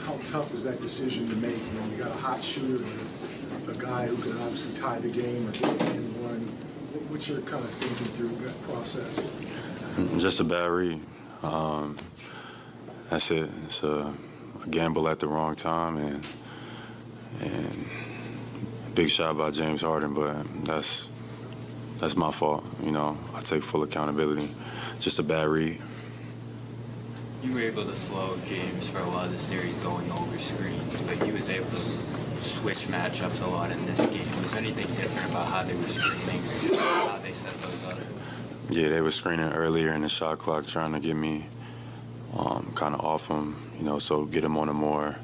how tough is that decision to make? You know, you got a hot shooter, a guy who can obviously tie the game or get in one. What's your kind of thinking through that process? Just a bad read. That's it. It's a gamble at the wrong time, and big shot by James Harden, but that's my fault. You know, I take full accountability. Just a bad read. You were able to slow James for a lot of the series going over screens, but he was able to switch matchups a lot in this game. Was there anything different about how they were screening or just how they set those up? Yeah, they were screening earlier in the shot clock, trying to get me kind of off him, you know, so get him on a more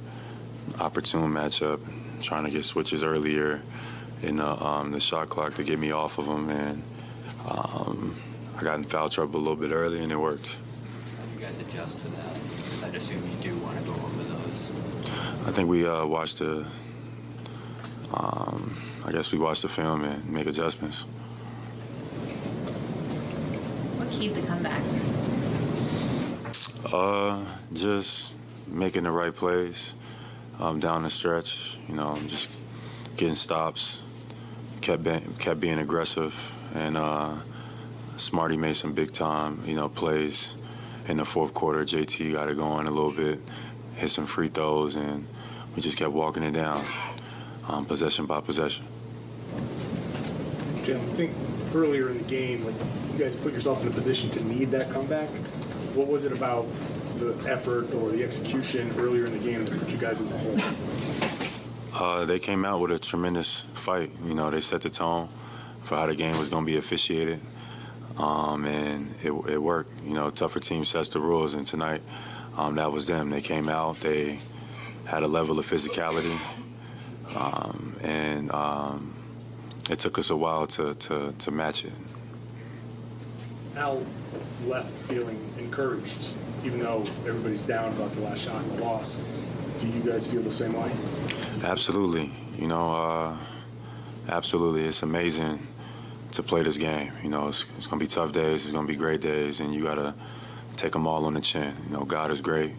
opportune matchup, trying to get switches earlier in the shot clock to get me off of him, and I got in foul trouble a little bit early, and it worked. How do you guys adjust to that? Because I'd assume you do want to go over those. I think we watched the film and make adjustments. What keyed the comeback? Just making the right plays down the stretch. You know, just getting stops. Kept being aggressive, and Smarty made some big time, you know, plays in the fourth quarter. JT got it going a little bit, hit some free throws, and we just kept walking it down, possession by possession. Jim, I think earlier in the game, like, you guys put yourself in a position to need that comeback. What was it about the effort or the execution earlier in the game that put you guys in the hole? They came out with a tremendous fight. You know, they set the tone for how the game was going to be officiated, and it worked. You know, tougher team sets the rules, and tonight that was them. They came out, they had a level of physicality, and it took us a while to match it. Al left feeling encouraged, even though everybody's down about the last shot and the loss. Do you guys feel the same way? Absolutely. You know, absolutely. It's amazing to play this game. You know, it's going to be tough days. It's going to be great days, and you got to take them all on the chin. You know, God is great,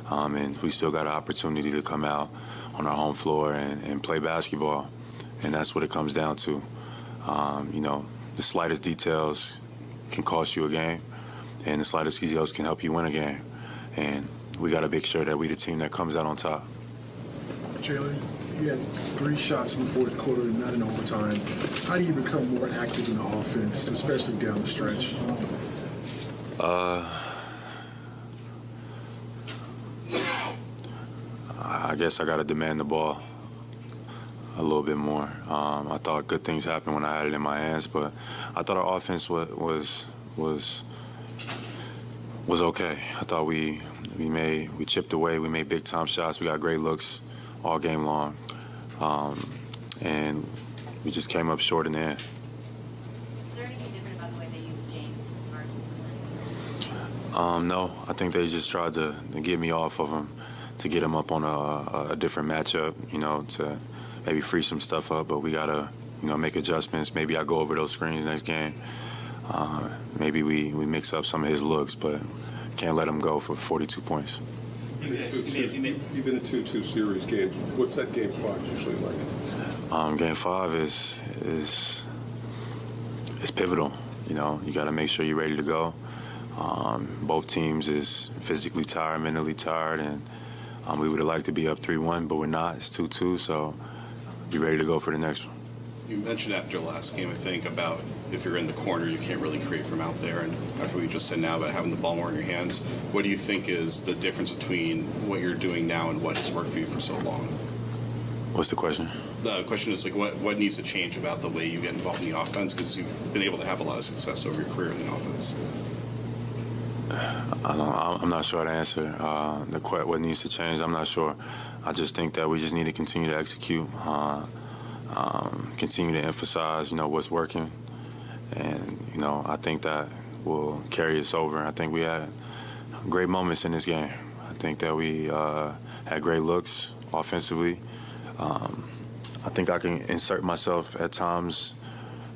and we still got an opportunity to come out on our home floor and play basketball, and that's what it comes down to. You know, the slightest details can cost you a game, and the slightest details can help you win a game, and we got to make sure that we the team that comes out on top. Jaylen, you had 3 shots in the fourth quarter and none in overtime. How do you become more active in the offense, especially down the stretch? I guess I got to demand the ball a little bit more. I thought good things happened when I had it in my hands, but I thought our offense was okay. I thought we chipped away, we made big time shots, we got great looks all game long, and we just came up short in the end. Is there anything different about the way they use James Harden tonight? No, I think they just tried to get me off of him, to get him up on a different matchup, you know, to maybe free some stuff up, but we gotta, you know, make adjustments. Maybe I go over those screens next game. Maybe we mix up some of his looks, but can't let him go for 42 points. You've been in 2-2 series games. What's that game 5 usually like? Game 5 is pivotal. You know, you got to make sure you're ready to go. Both teams is physically tired, mentally tired, and we would have liked to be up 3-1, but we're not. It's 2-2, so be ready to go for the next one. You mentioned after the last game, I think, about if you're in the corner, you can't really create from out there. And after what you just said now about having the ball more in your hands, what do you think is the difference between what you're doing now and what has worked for you for so long? What's the question? The question is, like, what needs to change about the way you get involved in the offense? Because you've been able to have a lot of success over your career in the offense. I'm not sure how to answer what needs to change. I'm not sure. I just think that we just need to continue to execute, continue to emphasize, you know, what's working, and you know, I think that will carry us over. I think we had great moments in this game. I think that we had great looks offensively. I think I can insert myself at times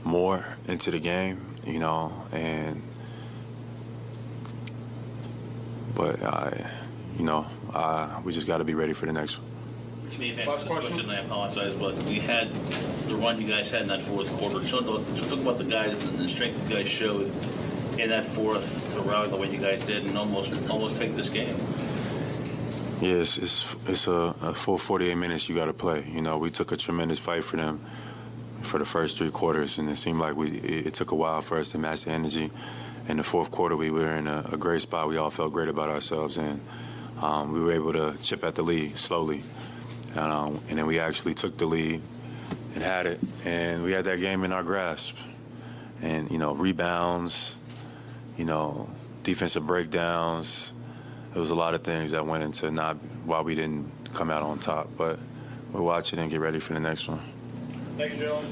more into the game, you know, but you know, we just got to be ready for the next one. You may have answered this question, I apologize, but we had the run you guys had in that fourth quarter. So talk about the guys and the strength you guys showed in that fourth to rally the way you guys did and almost take this game. Yeah, it's a full 48 minutes you got to play. You know, we took a tremendous fight for them for the first 3 quarters, and it seemed like it took a while for us to match the energy. In the fourth quarter, we were in a great spot. We all felt great about ourselves, and we were able to chip at the lead slowly. And then we actually took the lead and had it, and we had that game in our grasp. And, you know, rebounds, you know, defensive breakdowns. There was a lot of things that went into why we didn't come out on top. But we'll watch it and get ready for the next one. Thank you, Jaylen.